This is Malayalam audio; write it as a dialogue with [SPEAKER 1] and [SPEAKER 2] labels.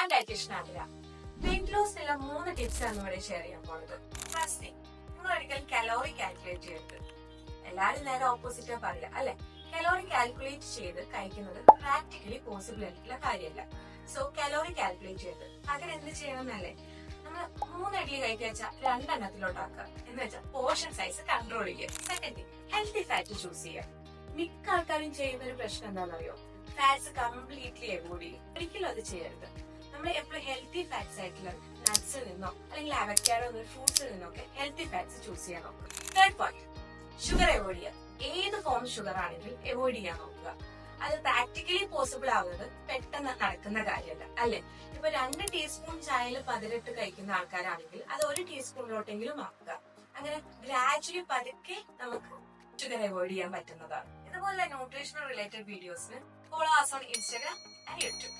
[SPEAKER 1] I'm dietitian Adira. Weight lossനുള്ള 3 tips ആണ് ഇവിടെ ഷെയർ ചെയ്യാൻ പോകുന്നത്. ഫസ്റ്റ് തിങ്, നിങ്ങൾ ഒരിക്കലും കലോറി കാൽക്കുലേറ്റ് ചെയ്യരുത്. എല്ലാവരും നേരെ ഓപ്പോസിറ്റാ പറയുക അല്ലെ. കലോറി കാൽക്കുലേറ്റ് ചെയ്ത് കഴിക്കുന്നത് പ്രാക്ടിക്കലി പോസിബിൾ ആയിട്ടുള്ള കാര്യമല്ല. സോ കലോറി കാൽക്കുലേറ്റ് ചെയ്ത് പകരം എന്ത് ചെയ്യണം എന്നല്ലേ, നമ്മൾ 3 ഇഡ്ഡലി കഴിക്കുക വെച്ചാൽ 2 എണ്ണത്തിലോട്ടാക്കുക. എന്ന് വെച്ചാൽ പോർഷൻ സൈസ് കൺട്രോൾ ചെയ്യുക. Second thing, healthy fat choose ചെയ്യുക. മിക്ക ആൾക്കാരും ചെയ്യുന്ന ഒരു പ്രശ്നം എന്താണെന്നറിയോ, ഫാറ്റ്സ് കംപ്ലീറ്റ്ലി അവോയ്ഡ് ചെയ്യും. ഒരിക്കലും അത് ചെയ്യരുത്. നമ്മൾ എപ്പോഴും ഹെൽത്തി ഫാറ്റ്സ് ആയിട്ടുള്ള നട്ട്സിൽ നിന്നോ അല്ലെങ്കിൽ അവക്കാഡോ ഫ്രൂട്ട്സിൽ നിന്നൊക്കെ ഹെൽത്തി ഫാറ്റ്സ് ചൂസ് ചെയ്യാൻ നോക്കുക. തേർഡ് പോയിന്റ്, ഷുഗർ അവോയ്ഡ് ചെയ്യുക. ഏത് ഫോം ഷുഗർ ആണെങ്കിലും അവോയ്ഡ് ചെയ്യാൻ നോക്കുക. അത് പ്രാക്ടിക്കലി പോസിബിൾ ആവുന്നത് പെട്ടെന്ന് നടക്കുന്ന കാര്യമല്ല അല്ലെ. ഇപ്പൊ 2 ടീസ്പൂൺ ചായയിൽ പതിരിട്ട് കഴിക്കുന്ന ആൾക്കാരാണെങ്കിൽ അത് 1 ടീസ്പൂണിലോട്ടെങ്കിലും ആക്കുക. അങ്ങനെ ഗ്രാജുവലി പതുക്കെ നമുക്ക് ഷുഗർ അവോയ്ഡ് ചെയ്യാൻ പറ്റുന്നതാണ്. ഇതുപോലെ ന്യൂട്രീഷണൽ റിലേറ്റഡ് വീഡിയോസിന് follow us on Instagram and YouTube.